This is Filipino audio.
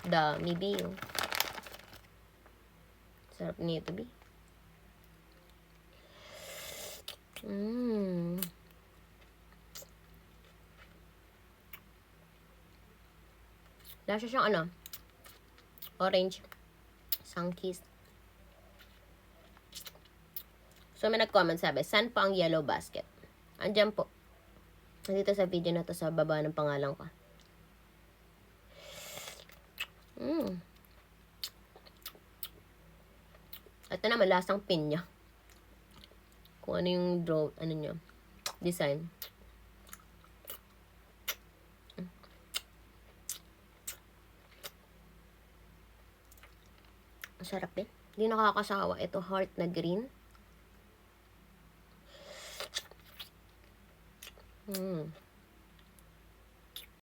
Dami, B. Oh. Sarap nito, B. Lasa siyang ano, orange. Sunkist. So, may nag-comment sabi, saan pa ang yellow basket? Andyan po. Nandito sa video na to sa baba ng pangalan ko. Ito naman, lasang pinya. Kung ano yung ano nyo, design. Ang sarap din. Hindi nakakasawa. Ito, heart na green.